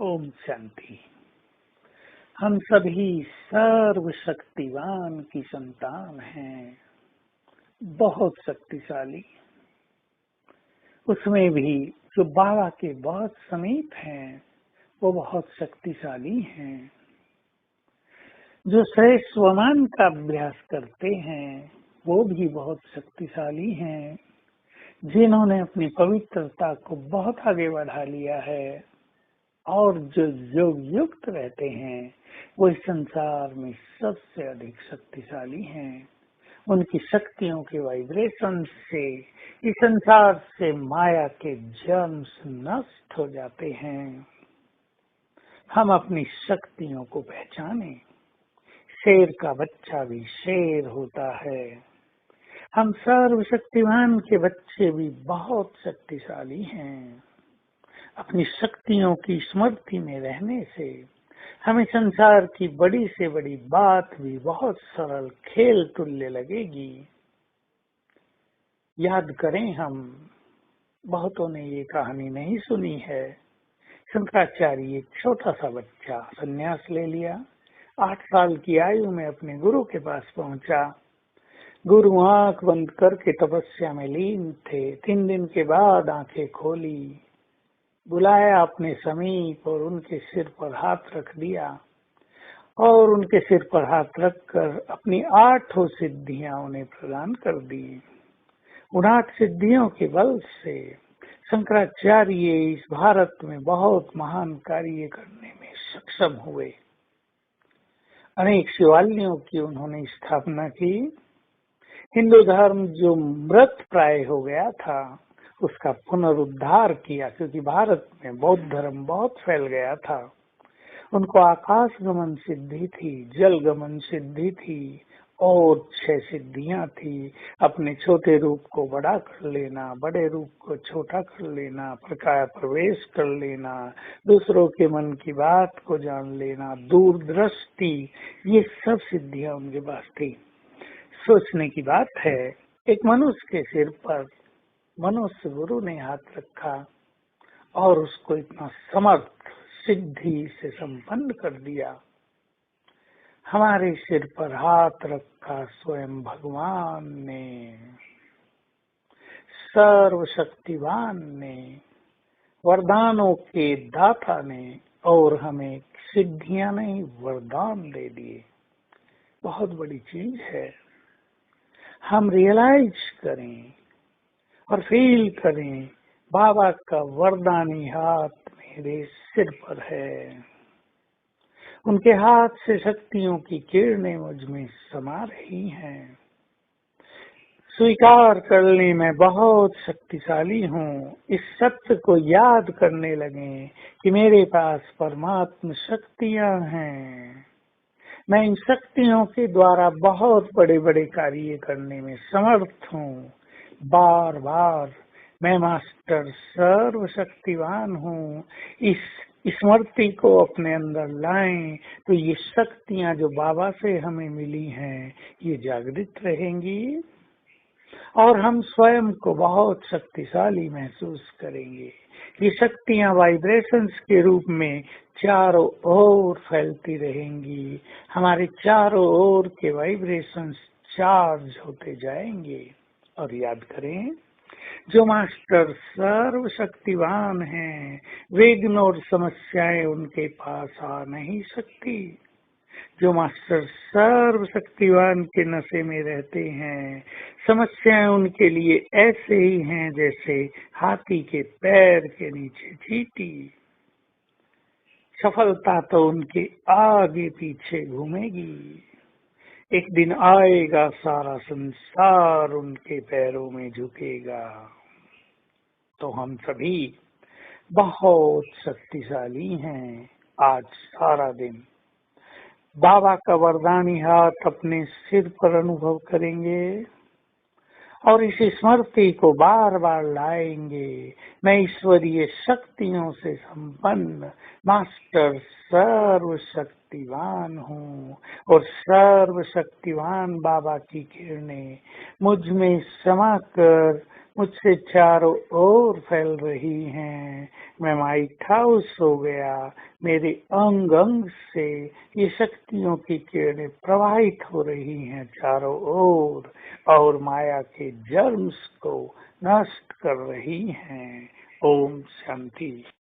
ओम शांति। हम सभी सर्वशक्तिवान की संतान हैं, बहुत शक्तिशाली। उसमें भी जो बाबा के बहुत समीप हैं वो बहुत शक्तिशाली हैं। जो श्रेष्ठ स्वमान का अभ्यास करते हैं वो भी बहुत शक्तिशाली हैं। जिन्होंने अपनी पवित्रता को बहुत आगे बढ़ा लिया है और जो योग युक्त रहते हैं वो इस संसार में सबसे अधिक शक्तिशाली हैं। उनकी शक्तियों के वाइब्रेशन से इस संसार से माया के जर्म्स नष्ट हो जाते हैं। हम अपनी शक्तियों को पहचाने। शेर का बच्चा भी शेर होता है। हम सर्वशक्तिमान के बच्चे भी बहुत शक्तिशाली हैं। अपनी शक्तियों की स्मृति में रहने से हमें संसार की बड़ी से बड़ी बात भी बहुत सरल खेल तुल्य लगेगी। याद करें, हम बहुतों ने ये कहानी नहीं सुनी है। शंकराचार्य एक छोटा सा बच्चा संन्यास ले लिया। 8 साल की आयु में अपने गुरु के पास पहुंचा। गुरु आंख बंद करके तपस्या में लीन थे। 3 दिन के बाद आंखें खोली, बुलाया अपने समीप और उनके सिर पर हाथ रख दिया और उनके सिर पर हाथ रखकर अपनी 8 सिद्धियां उन्हें प्रदान कर दी। उन 8 सिद्धियों के बल से शंकराचार्य इस भारत में बहुत महान कार्य करने में सक्षम हुए। अनेक शिवालयों की उन्होंने स्थापना की। हिंदू धर्म जो मृत प्राय हो गया था उसका पुनरुद्धार किया, क्योंकि भारत में बौद्ध धर्म बहुत फैल गया था। उनको आकाश गमन सिद्धि थी, जल गमन सिद्धि थी और 6 सिद्धियां थी। अपने छोटे रूप को बड़ा कर लेना, बड़े रूप को छोटा कर लेना, प्रकाश प्रवेश कर लेना, दूसरों के मन की बात को जान लेना, दूरदृष्टि, ये सब सिद्धियां उनके पास थी। सोचने की बात है, एक मनुष्य के सिर पर मनुष्य गुरु ने हाथ रखा और उसको इतना समर्थ सिद्धि से संपन्न कर दिया। हमारे सिर पर हाथ रखा स्वयं भगवान ने, सर्वशक्तिवान ने, वरदानों के दाता ने, और हमें सिद्धियां नहीं वरदान दे दिए। बहुत बड़ी चीज है। हम रियलाइज करें और फील करें, बाबा का वरदानी हाथ मेरे सिर पर है। उनके हाथ से शक्तियों की किरणें मुझ में समा रही हैं। स्वीकार कर लें, मैं बहुत शक्तिशाली हूँ। इस सत्य को याद करने लगे कि मेरे पास परमात्मा शक्तियाँ हैं। मैं इन शक्तियों के द्वारा बहुत बड़े बड़े कार्य करने में समर्थ हूँ। बार बार मैं मास्टर सर्वशक्तिवान हूँ। इस स्मृति को अपने अंदर लाएं तो ये शक्तियां जो बाबा से हमें मिली हैं ये जागृत रहेंगी और हम स्वयं को बहुत शक्तिशाली महसूस करेंगे। ये शक्तियां वाइब्रेशंस के रूप में चारों ओर फैलती रहेंगी। हमारे चारों ओर के वाइब्रेशंस चार्ज होते जाएंगे। और याद करें, जो मास्टर सर्वशक्तिवान हैं, विघ्न और समस्याएं उनके पास आ नहीं सकती। जो मास्टर सर्वशक्तिवान के नशे में रहते हैं, समस्याएं उनके लिए ऐसे ही हैं जैसे हाथी के पैर के नीचे चींटी। सफलता तो उनके आगे पीछे घूमेगी। एक दिन आएगा सारा संसार उनके पैरों में झुकेगा। तो हम सभी बहुत शक्तिशाली हैं। आज सारा दिन बाबा का वरदानी हाथ अपने सिर पर अनुभव करेंगे और इस स्मृति को बार बार लाएंगे। मैं ईश्वरीय शक्तियों से संपन्न मास्टर सर्वशक्तिवान हूँ और सर्वशक्तिवान बाबा की किरणें मुझ में समाकर मुझसे चारों ओर फैल रही हैं। मैं माइट हाउस हो गया। मेरे अंग अंग से ये शक्तियों की किरणें प्रवाहित हो रही हैं चारों ओर और माया के जर्म्स को नष्ट कर रही हैं। ओम शांति।